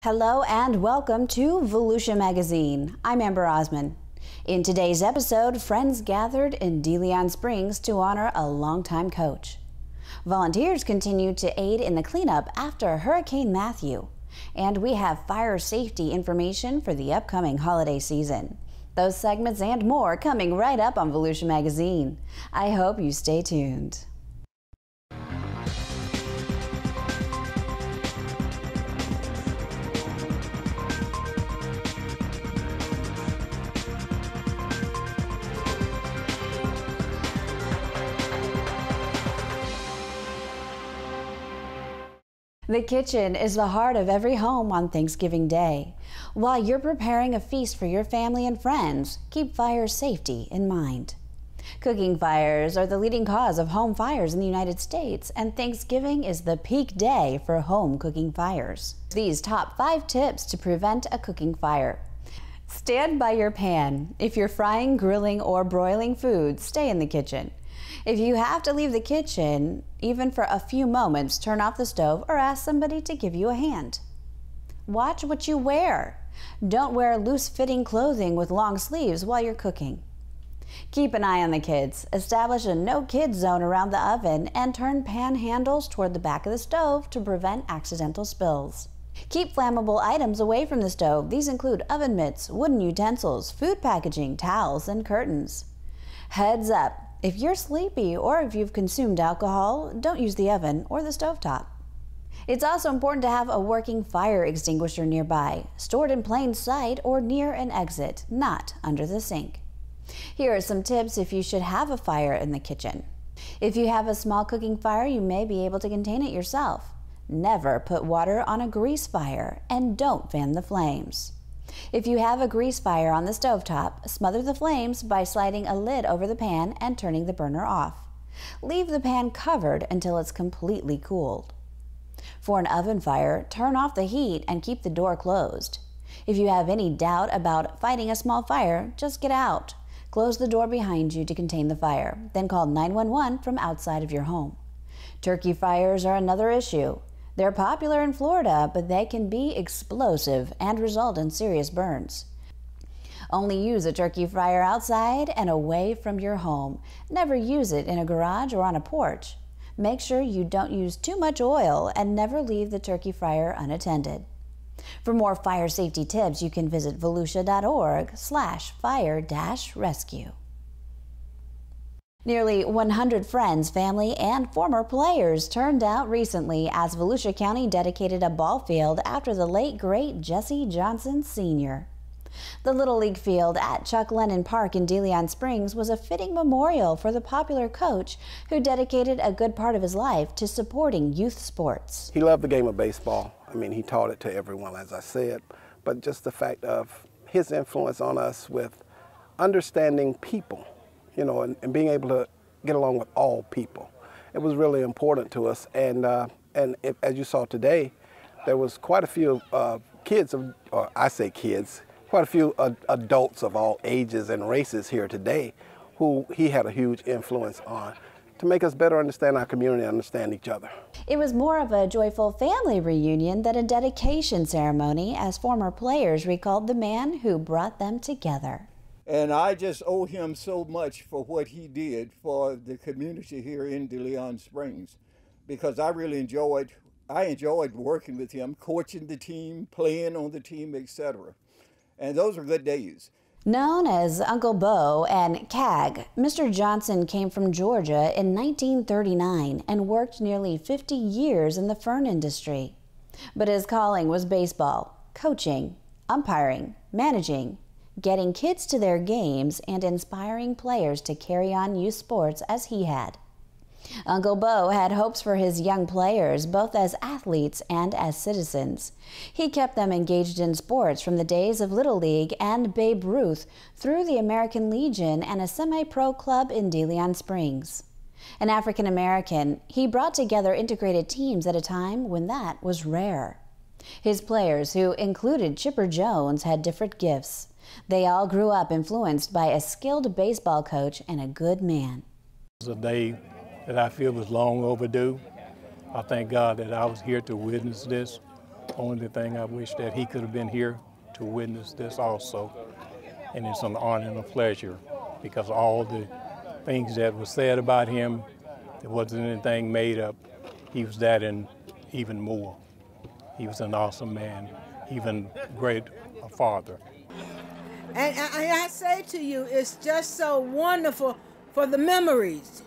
Hello and welcome to Volusia Magazine. I'm Amber Osman. In today's episode, friends gathered in DeLeon Springs to honor a longtime coach. Volunteers continue to aid in the cleanup after Hurricane Matthew. And we have fire safety information for the upcoming holiday season. Those segments and more coming right up on Volusia Magazine. I hope you stay tuned. The kitchen is the heart of every home on Thanksgiving Day. While you're preparing a feast for your family and friends, keep fire safety in mind. Cooking fires are the leading cause of home fires in the United States, and Thanksgiving is the peak day for home cooking fires. These top 5 tips to prevent a cooking fire. Stand by your pan. If you're frying, grilling, or broiling food, stay in the kitchen. If you have to leave the kitchen, even for a few moments, turn off the stove or ask somebody to give you a hand. Watch what you wear. Don't wear loose-fitting clothing with long sleeves while you're cooking. Keep an eye on the kids. Establish a no-kids zone around the oven and turn pan handles toward the back of the stove to prevent accidental spills. Keep flammable items away from the stove. These include oven mitts, wooden utensils, food packaging, towels, and curtains. Heads up. If you're sleepy or if you've consumed alcohol, don't use the oven or the stovetop. It's also important to have a working fire extinguisher nearby, stored in plain sight or near an exit, not under the sink. Here are some tips if you should have a fire in the kitchen. If you have a small cooking fire, you may be able to contain it yourself. Never put water on a grease fire and don't fan the flames. If you have a grease fire on the stovetop, smother the flames by sliding a lid over the pan and turning the burner off. Leave the pan covered until it's completely cooled. For an oven fire, turn off the heat and keep the door closed. If you have any doubt about fighting a small fire, just get out. Close the door behind you to contain the fire, then call 911 from outside of your home. Turkey fires are another issue. They're popular in Florida, but they can be explosive and result in serious burns. Only use a turkey fryer outside and away from your home. Never use it in a garage or on a porch. Make sure you don't use too much oil and never leave the turkey fryer unattended. For more fire safety tips, you can visit volusia.org/fire-rescue. Nearly 100 friends, family, and former players turned out recently as Volusia County dedicated a ball field after the late, great Jesse Johnson Sr. The Little League field at Chuck Lennon Park in DeLeon Springs was a fitting memorial for the popular coach who dedicated a good part of his life to supporting youth sports. He loved the game of baseball. I mean, he taught it to everyone, as I said, but just the fact of his influence on us with understanding people, you know, and being able to get along with all people. It was really important to us, and as you saw today, there was quite a few kids, or I say kids, quite a few adults of all ages and races here today who he had a huge influence on to make us better understand our community and understand each other. It was more of a joyful family reunion than a dedication ceremony, as former players recalled the man who brought them together. And I just owe him so much for what he did for the community here in DeLeon Springs, because I really enjoyed working with him, coaching the team, playing on the team, etc. And those were good days. Known as Uncle Bo and CAG, Mr. Johnson came from Georgia in 1939 and worked nearly 50 years in the fern industry. But his calling was baseball, coaching, umpiring, managing, getting kids to their games, and inspiring players to carry on youth sports as he had. Uncle Bo had hopes for his young players, both as athletes and as citizens. He kept them engaged in sports from the days of Little League and Babe Ruth through the American Legion and a semi-pro club in DeLeon Springs. An African American, he brought together integrated teams at a time when that was rare. His players, who included Chipper Jones, had different gifts. They all grew up influenced by a skilled baseball coach and a good man. It was a day that I feel was long overdue. I thank God that I was here to witness this. only thing I wish that he could have been here to witness this also. And it's an honor and a pleasure because all the things that were said about him, there wasn't anything made up. He was that and even more. He was an awesome man, even great a father. And I say to you, it's just so wonderful for the memories.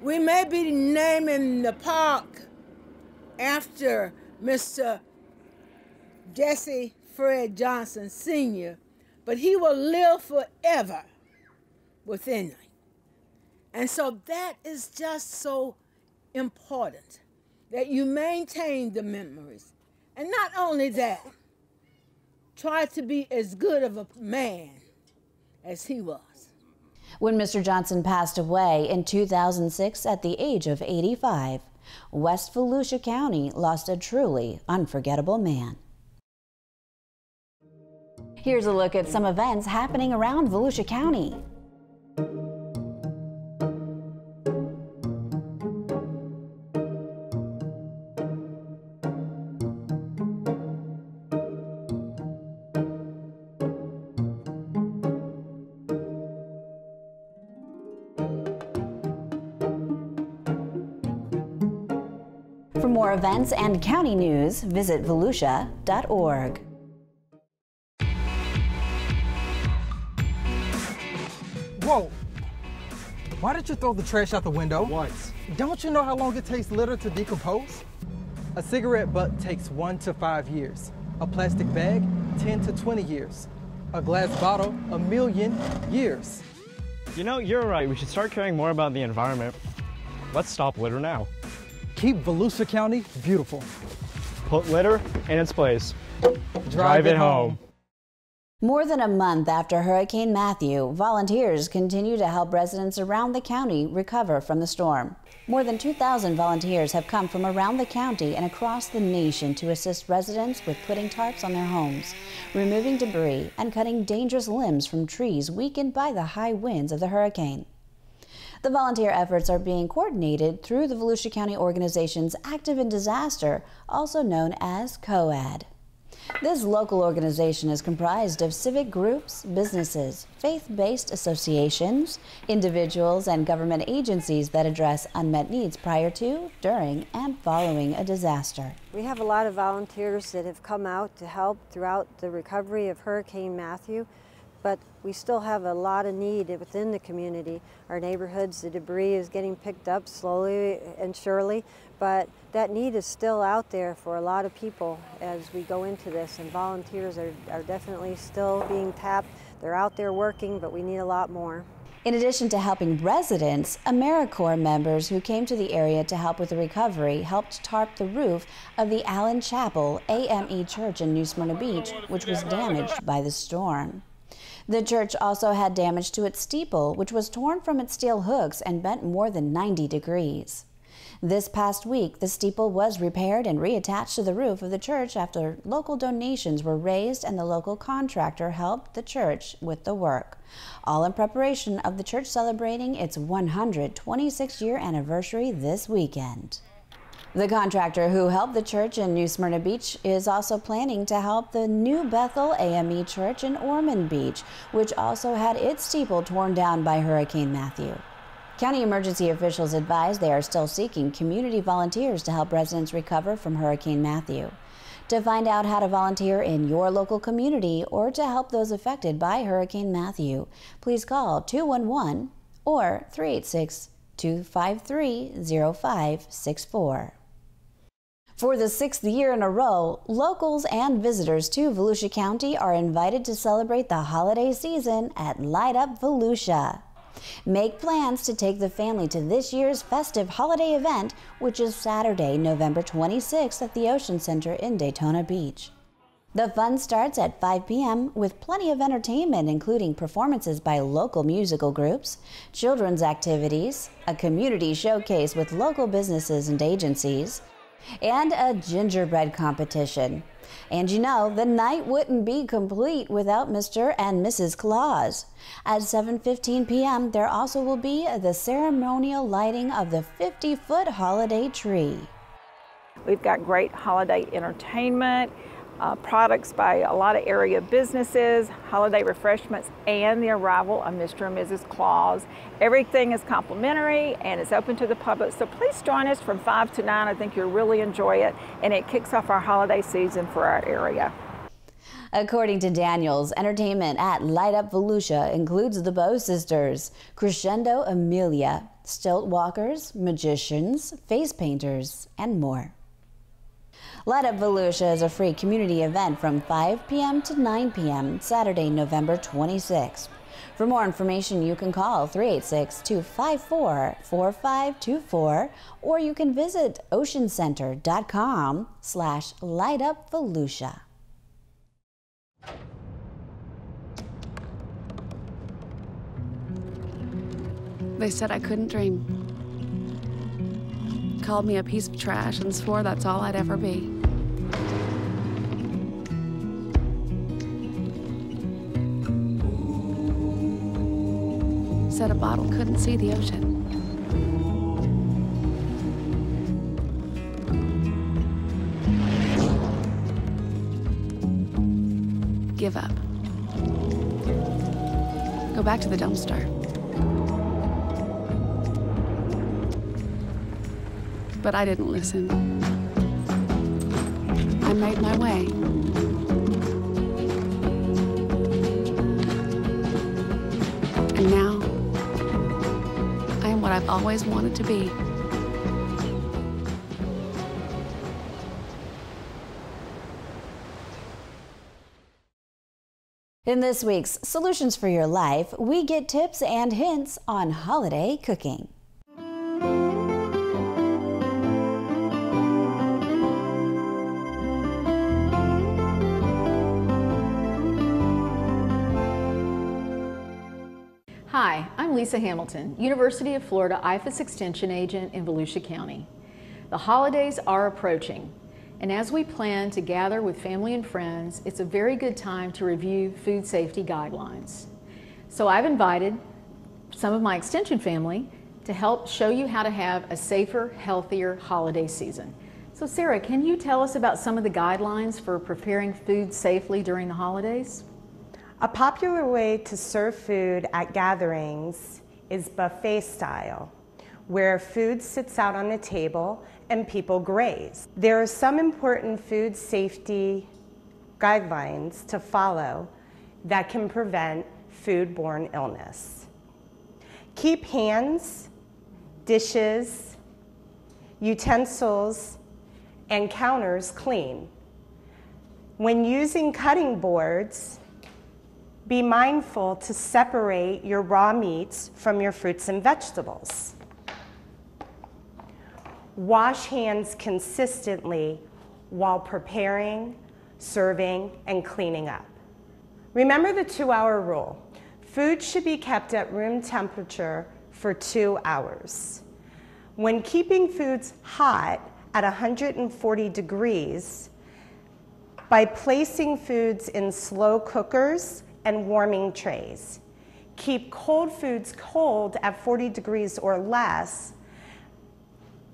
We may be naming the park after Mr. Jesse Fred Johnson Sr., but he will live forever within me. And so that is just so important, that you maintain the memories. And not only that, try to be as good of a man as he was. When Mr. Johnson passed away in 2006 at the age of 85, West Volusia County lost a truly unforgettable man. Here's a look at some events happening around Volusia County. For more events and county news, visit volusia.org. Whoa! Why did you throw the trash out the window? What? Don't you know how long it takes litter to decompose? A cigarette butt takes 1 to 5 years. A plastic bag, 10 to 20 years. A glass bottle, 1,000,000 years. You know, you're right. We should start caring more about the environment. Let's stop litter now. Keep Volusia County beautiful. Put litter in its place. Drive it home. More than a month after Hurricane Matthew, volunteers continue to help residents around the county recover from the storm. More than 2,000 volunteers have come from around the county and across the nation to assist residents with putting tarps on their homes, removing debris, and cutting dangerous limbs from trees weakened by the high winds of the hurricane. The volunteer efforts are being coordinated through the Volusia County organizations Active in Disaster, also known as COAD. This local organization is comprised of civic groups, businesses, faith-based associations, individuals, and government agencies that address unmet needs prior to, during, and following a disaster. We have a lot of volunteers that have come out to help throughout the recovery of Hurricane Matthew, but we still have a lot of need within the community. Our neighborhoods, the debris is getting picked up slowly and surely, but that need is still out there for a lot of people as we go into this, and volunteers are definitely still being tapped. They're out there working, but we need a lot more. In addition to helping residents, AmeriCorps members who came to the area to help with the recovery helped tarp the roof of the Allen Chapel AME Church in New Smyrna Beach, which was damaged by the storm. The church also had damage to its steeple, which was torn from its steel hooks and bent more than 90 degrees. This past week, the steeple was repaired and reattached to the roof of the church after local donations were raised and the local contractor helped the church with the work, all in preparation of the church celebrating its 126-year anniversary this weekend. The contractor who helped the church in New Smyrna Beach is also planning to help the New Bethel AME Church in Ormond Beach, which also had its steeple torn down by Hurricane Matthew. County emergency officials advise they are still seeking community volunteers to help residents recover from Hurricane Matthew. To find out how to volunteer in your local community or to help those affected by Hurricane Matthew, please call 211 or 386-253-0564. For the 6th year in a row, locals and visitors to Volusia County are invited to celebrate the holiday season at Light Up Volusia. Make plans to take the family to this year's festive holiday event, which is Saturday, November 26th at the Ocean Center in Daytona Beach. The fun starts at 5 p.m. with plenty of entertainment, including performances by local musical groups, children's activities, a community showcase with local businesses and agencies, and a gingerbread competition. And you know, the night wouldn't be complete without Mr. and Mrs. Claus. At 7:15 p.m., there also will be the ceremonial lighting of the 50-foot holiday tree. We've got great holiday entertainment, products by a lot of area businesses, holiday refreshments, and the arrival of Mr. and Mrs. Claus. Everything is complimentary and it's open to the public, so please join us from 5 to 9. I think you'll really enjoy it, and it kicks off our holiday season for our area. According to Daniels, entertainment at Light Up Volusia includes the Bow Sisters, Crescendo Amelia, stilt walkers, magicians, face painters, and more. Light Up Volusia is a free community event from 5 p.m. to 9 p.m. Saturday, November 26th. For more information, you can call 386-254-4524, or you can visit oceancenter.com/lightupvolusia. They said I couldn't dream. Called me a piece of trash and swore that's all I'd ever be. Said a bottle couldn't see the ocean. Give up. Go back to the dumpster. But I didn't listen. I made my way. And now, I am what I've always wanted to be. In this week's Solutions for Your Life, we get tips and hints on holiday cooking. Hi, I'm Lisa Hamilton, University of Florida IFAS Extension Agent in Volusia County. The holidays are approaching, and as we plan to gather with family and friends, it's a very good time to review food safety guidelines. So I've invited some of my extension family to help show you how to have a safer, healthier holiday season. So Sarah, can you tell us about some of the guidelines for preparing food safely during the holidays? A popular way to serve food at gatherings is buffet style, where food sits out on a table and people graze. There are some important food safety guidelines to follow that can prevent foodborne illness. Keep hands, dishes, utensils, and counters clean. When using cutting boards, be mindful to separate your raw meats from your fruits and vegetables. Wash hands consistently while preparing, serving, and cleaning up. Remember the 2-hour rule. Food should be kept at room temperature for 2 hours. When keeping foods hot at 140 degrees, by placing foods in slow cookers and warming trays. Keep cold foods cold at 40 degrees or less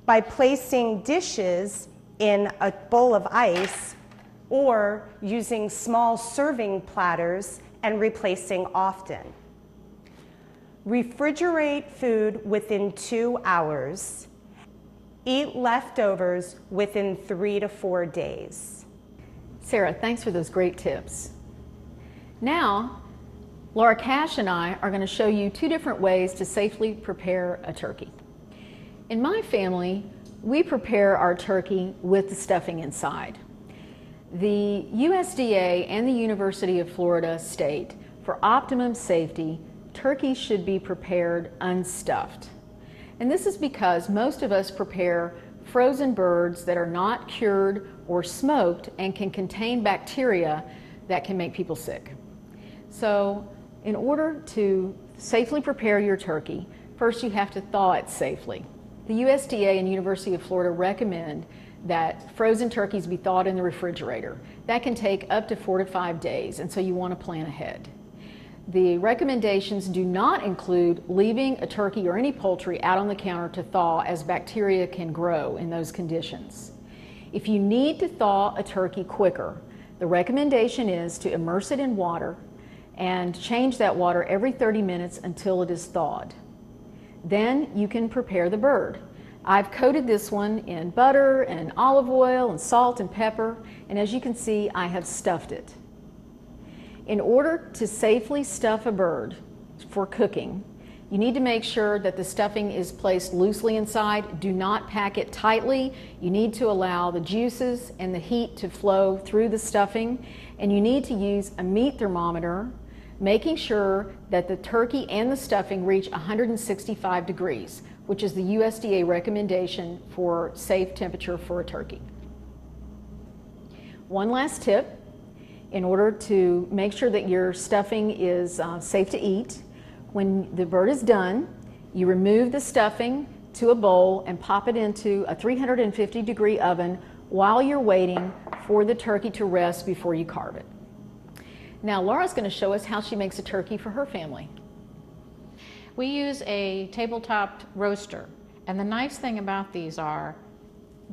by placing dishes in a bowl of ice or using small serving platters and replacing often. Refrigerate food within 2 hours. Eat leftovers within 3 to 4 days. Sarah, thanks for those great tips. Now, Laura Cash and I are going to show you 2 different ways to safely prepare a turkey. In my family, we prepare our turkey with the stuffing inside. The USDA and the University of Florida state, for optimum safety, turkeys should be prepared unstuffed. And this is because most of us prepare frozen birds that are not cured or smoked and can contain bacteria that can make people sick. So in order to safely prepare your turkey, first you have to thaw it safely. The USDA and University of Florida recommend that frozen turkeys be thawed in the refrigerator. That can take up to 4 to 5 days, and so you want to plan ahead. The recommendations do not include leaving a turkey or any poultry out on the counter to thaw, as bacteria can grow in those conditions. If you need to thaw a turkey quicker, the recommendation is to immerse it in water and change that water every 30 minutes until it is thawed. Then you can prepare the bird. I've coated this one in butter and olive oil and salt and pepper, and as you can see, I have stuffed it. In order to safely stuff a bird for cooking, you need to make sure that the stuffing is placed loosely inside. Do not pack it tightly. You need to allow the juices and the heat to flow through the stuffing, and you need to use a meat thermometer, making sure that the turkey and the stuffing reach 165 degrees, which is the USDA recommendation for safe temperature for a turkey. One last tip, in order to make sure that your stuffing is safe to eat, when the bird is done, you remove the stuffing to a bowl and pop it into a 350-degree oven while you're waiting for the turkey to rest before you carve it. Now Laura's going to show us how she makes a turkey for her family. We use a tabletop roaster, and the nice thing about these are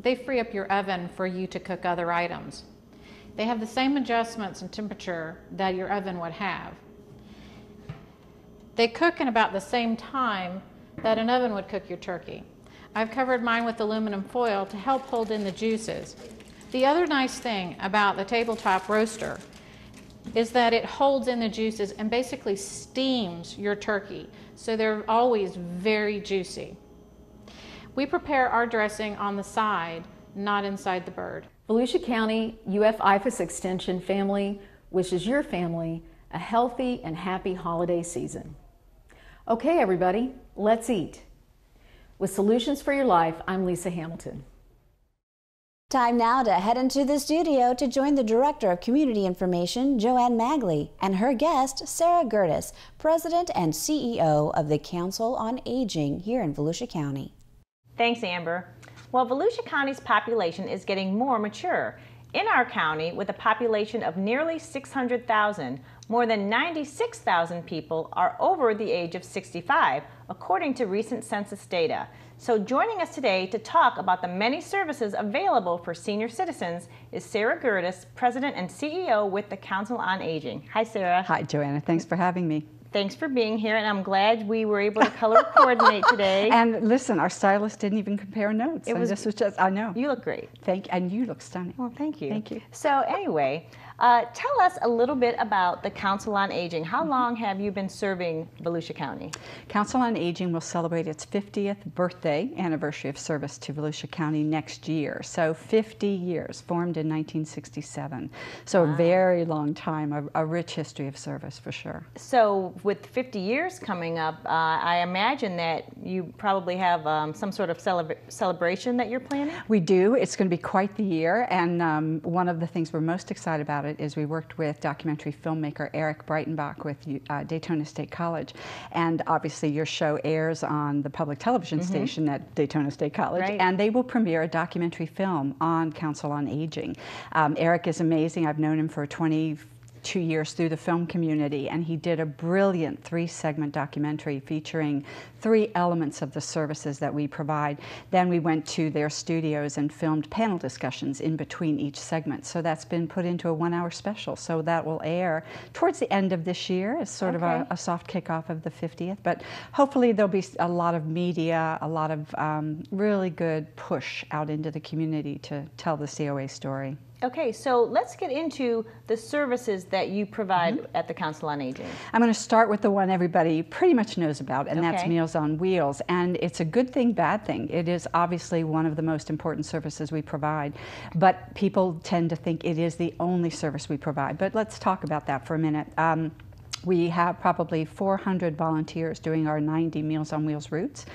they free up your oven for you to cook other items. They have the same adjustments in temperature that your oven would have. They cook in about the same time that an oven would cook your turkey. I've covered mine with aluminum foil to help hold in the juices. The other nice thing about the tabletop roaster is that it holds in the juices and basically steams your turkey, so they're always very juicy. We prepare our dressing on the side, not inside the bird. Volusia County UF-IFAS Extension family wishes your family a healthy and happy holiday season. Okay, everybody, let's eat. With Solutions for Your Life, I'm Lisa Hamilton. Time now to head into the studio to join the Director of Community Information, Joanne Magley, and her guest, Sarah Gertis, President and CEO of the Council on Aging here in Volusia County. Thanks, Amber. Well, Volusia County's population is getting more mature. In our county, with a population of nearly 600,000, more than 96,000 people are over the age of 65, according to recent census data. So joining us today to talk about the many services available for senior citizens is Sarah Gertis, President and CEO with the Council on Aging. Hi, Sarah. Hi, Joanna. Thanks for having me. Thanks for being here, and I'm glad we were able to color coordinate today. And listen, our stylist didn't even compare notes. This was just, I know. You look great. Thank you, and you look stunning. Well, thank you. Thank you. So anyway, tell us a little bit about the Council on Aging. How long have you been serving Volusia County? Council on Aging will celebrate its 50th birthday anniversary of service to Volusia County next year. So 50 years, formed in 1967. So wow. A very long time, a rich history of service for sure. So with 50 years coming up, I imagine that you probably have some sort of celebration that you're planning? We do. It's going to be quite the year, and one of the things we're most excited about it is we worked with documentary filmmaker Eric Breitenbach with Daytona State College, and obviously your show airs on the public television station at Daytona State College, right. And they will premiere a documentary film on Council on Aging. Eric is amazing. I've known him for 22 years through the film community, and he did a brilliant 3-segment documentary featuring 3 elements of the services that we provide. Then we went to their studios and filmed panel discussions in between each segment. So that's been put into a 1-hour special. So that will air towards the end of this year as sort of a soft kickoff of the 50th. But hopefully there'll be a lot of media, a lot of really good push out into the community to tell the COA story. Okay, so let's get into the services that you provide at the Council on Aging. I'm going to start with the one everybody pretty much knows about, and that's Meals on Wheels. And it's a good thing, bad thing. It is obviously one of the most important services we provide, but people tend to think it is the only service we provide. But let's talk about that for a minute. We have probably 400 volunteers doing our 90 Meals on Wheels routes.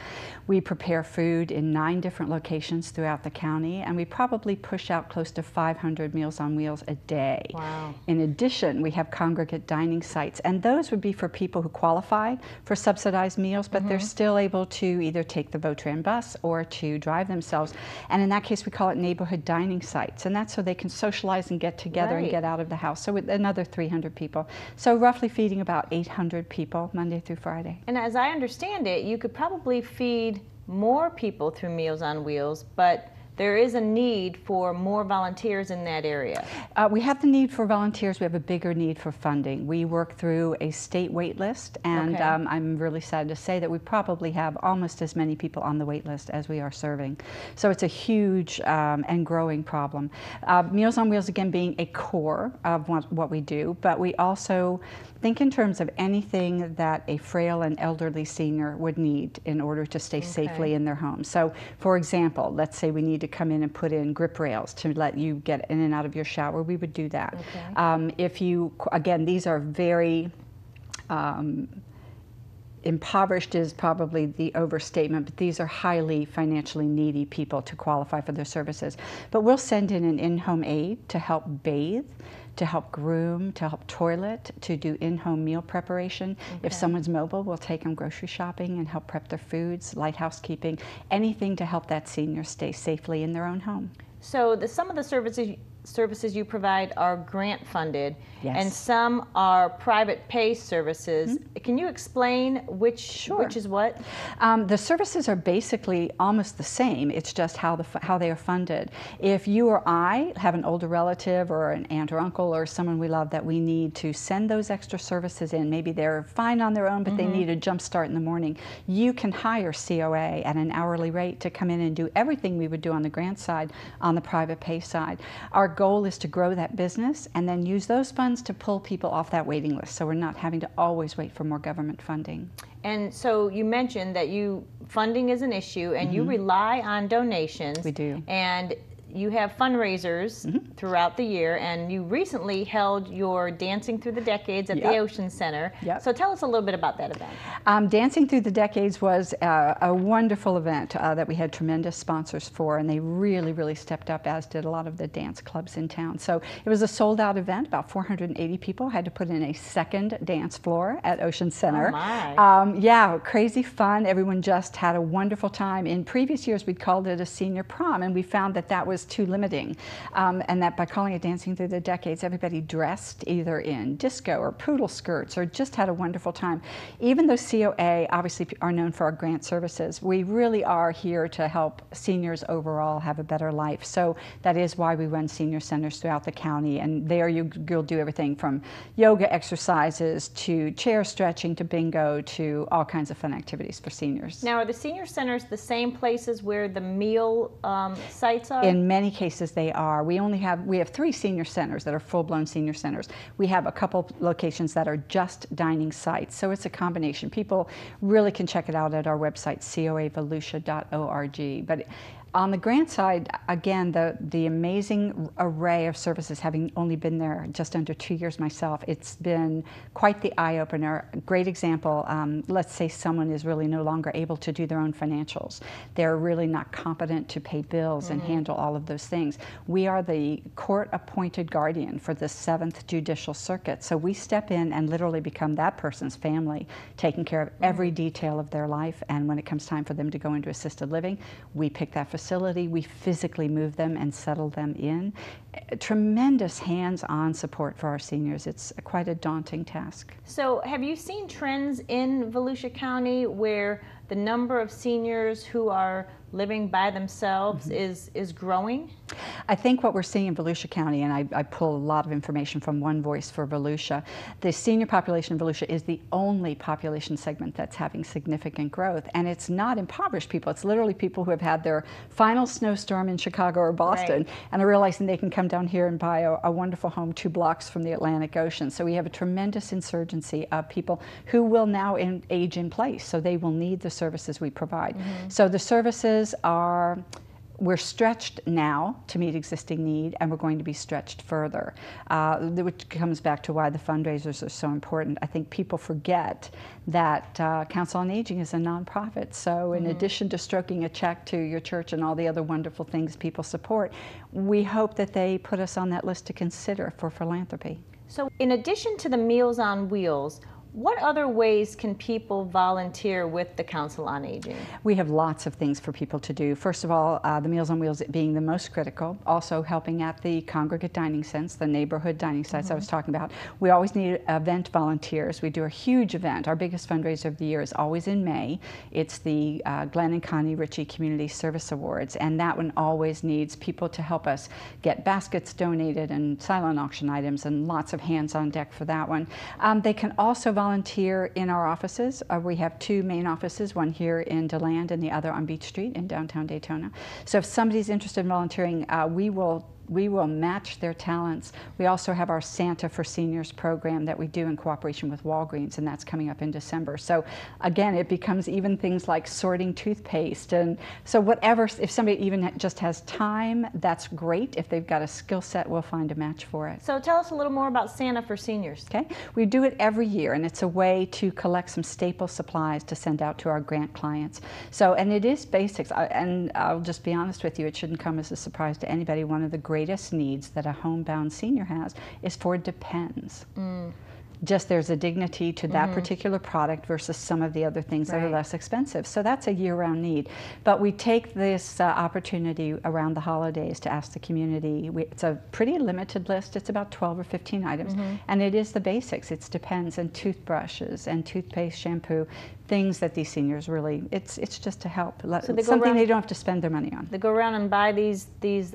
We prepare food in 9 different locations throughout the county, and we probably push out close to 500 Meals on Wheels a day. Wow. In addition, we have congregate dining sites, and those would be for people who qualify for subsidized meals, but they're still able to either take the Votran bus or to drive themselves. And in that case, we call it neighborhood dining sites, and that's so they can socialize and get together and get out of the house. So with another 300 people. So roughly feeding about 800 people Monday through Friday. And as I understand it, you could probably feed more people through Meals on Wheels, but there is a need for more volunteers in that area. We have the need for volunteers. We have a bigger need for funding. We work through a state wait list, and Okay. I'm really sad to say that we probably have almost as many people on the wait list as we are serving. So it's a huge and growing problem. Meals on Wheels, again, being a core of what we do, but we also think in terms of anything that a frail and elderly senior would need in order to stay safely in their home. So, for example, let's say we need to come in and put in grip rails to let you get in and out of your shower, we would do that. Okay. If you, again, these are very impoverished is probably the overstatement, but these are highly financially needy people to qualify for their services. But we'll send in an in-home aide to help bathe, to help groom, to help toilet, to do in-home meal preparation. If someone's mobile, we'll take them grocery shopping and help prep their foods, light housekeeping, anything to help that senior stay safely in their own home. So some of the services you provide are grant funded, Yes. and some are private pay services. Can you explain which is what? The services are basically almost the same. It's just how they are funded. If you or I have an older relative or an aunt or uncle or someone we love that we need to send those extra services in, maybe they're fine on their own, but they need a jump start in the morning, you can hire COA at an hourly rate to come in and do everything we would do on the grant side on the private pay side. Our goal is to grow that business and then use those funds to pull people off that waiting list, so we're not having to always wait for more government funding. And so you mentioned that funding is an issue, and you rely on donations. We do. And you have fundraisers throughout the year, and you recently held your Dancing Through the Decades at the Ocean Center. So tell us a little bit about that event. Dancing Through the Decades was a wonderful event that we had tremendous sponsors for, and they really, really stepped up, as did a lot of the dance clubs in town. So it was a sold-out event. About 480 people had to put in a second dance floor at Ocean Center. Oh my. Yeah, crazy fun. Everyone just had a wonderful time. In previous years, we'd called it a senior prom, and we found that that was too limiting, and that by calling it Dancing Through the Decades, everybody dressed either in disco or poodle skirts or just had a wonderful time. Even though COA obviously are known for our grant services, we really are here to help seniors overall have a better life. So that is why we run senior centers throughout the county, and there you'll do everything from yoga exercises to chair stretching to bingo to all kinds of fun activities for seniors. Now, are the senior centers the same places where the meal sites are? In many cases they are. We have 3 senior centers that are full-blown senior centers. We have a couple locations that are just dining sites, so it's a combination. People really can check it out at our website, coavolusia.org. But on the grant side, again, the amazing array of services, having only been there just under 2 years myself, it's been quite the eye-opener. A great example, let's say someone is really no longer able to do their own financials. They're really not competent to pay bills and handle all of those things. We are the court-appointed guardian for the 7th Judicial Circuit, so we step in and literally become that person's family, taking care of every detail of their life, and when it comes time for them to go into assisted living, we pick that facility, we physically move them and settle them in. Tremendous hands-on support for our seniors. It's quite a daunting task. So have you seen trends in Volusia County where the number of seniors who are living by themselves is growing? I think what we're seeing in Volusia County, and I pull a lot of information from One Voice for Volusia, the senior population in Volusia is the only population segment that's having significant growth. And it's not impoverished people. It's literally people who have had their final snowstorm in Chicago or Boston and are realizing they can come down here and buy a wonderful home 2 blocks from the Atlantic Ocean. So we have a tremendous insurgency of people who will now age in place. So they will need the services we provide. So the services we're stretched now to meet existing need, and we're going to be stretched further, which comes back to why the fundraisers are so important. I think people forget that Council on Aging is a nonprofit, so in addition to stroking a check to your church and all the other wonderful things people support, we hope that they put us on that list to consider for philanthropy. So in addition to the Meals on Wheels, What other ways can people volunteer with the Council on Aging? We have lots of things for people to do. First of all, the Meals on Wheels being the most critical, also helping at the congregate dining sites, the neighborhood dining sites I was talking about. We always need event volunteers. We do a huge event. Our biggest fundraiser of the year is always in May. It's the Glenn and Connie Ritchie Community Service Awards, and that one always needs people to help us get baskets donated and silent auction items, and lots of hands on deck for that one. They can also volunteer in our offices. We have two main offices, one here in DeLand and the other on Beach Street in downtown Daytona. So if somebody's interested in volunteering, we will match their talents. We also have our Santa for Seniors program that we do in cooperation with Walgreens, and that's coming up in December. So again, it becomes even things like sorting toothpaste. And so whatever, if somebody even just has time, that's great. If they've got a skill set, we'll find a match for it. So tell us a little more about Santa for Seniors. Okay, we do it every year, and it's a way to collect some staple supplies to send out to our grant clients. So, and it is basics, and I'll just be honest with you, it shouldn't come as a surprise to anybody. One of the greatest needs that a homebound senior has is for Depends. Just there's a dignity to that particular product versus some of the other things that are less expensive. So that's a year-round need. But we take this opportunity around the holidays to ask the community. It's a pretty limited list. It's about 12 or 15 items. And it is the basics. It's Depends and toothbrushes and toothpaste, shampoo, things that these seniors really, it's just to help. So they something they don't have to spend their money on. They go around and buy these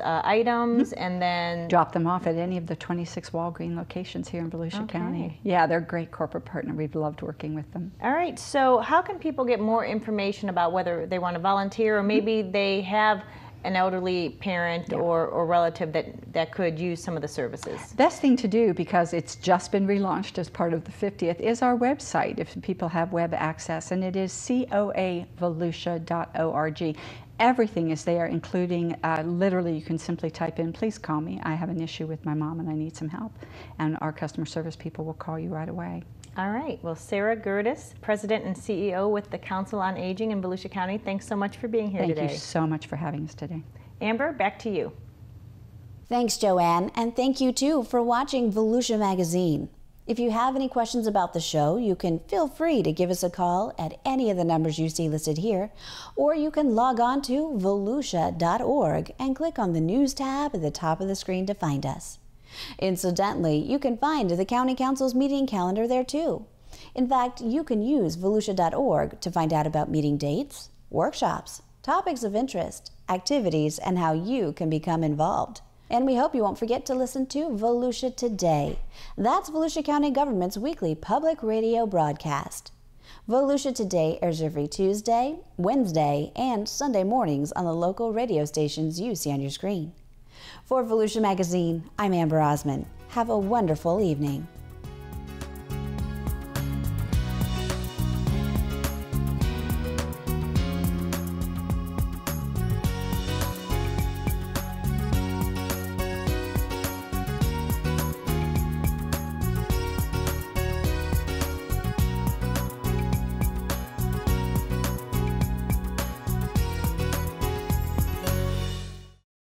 items and then drop them off at any of the 26 Walgreens locations here in Volusia County. Yeah, they're a great corporate partner. We've loved working with them. All right, so how can people get more information about whether they want to volunteer, or maybe they have an elderly parent or relative that could use some of the services? Best thing to do, because it's just been relaunched as part of the 50th, is our website if people have web access, and it is coavolusia.org. Everything is there, including literally you can simply type in, please call me. I have an issue with my mom and I need some help. And our customer service people will call you right away. All right. Well, Sarah Gertis, President and CEO with the Council on Aging in Volusia County, thanks so much for being here today. Thank you so much for having us today. Amber, back to you. Thanks, Joanne, and thank you too for watching Volusia Magazine. If you have any questions about the show, you can feel free to give us a call at any of the numbers you see listed here, or you can log on to volusia.org and click on the News tab at the top of the screen to find us. Incidentally, you can find the County Council's meeting calendar there too. In fact, you can use volusia.org to find out about meeting dates, workshops, topics of interest, activities, and how you can become involved. And we hope you won't forget to listen to Volusia Today. That's Volusia County Government's weekly public radio broadcast. Volusia Today airs every Tuesday, Wednesday, and Sunday mornings on the local radio stations you see on your screen. For Volusia Magazine, I'm Amber Osmond. Have a wonderful evening.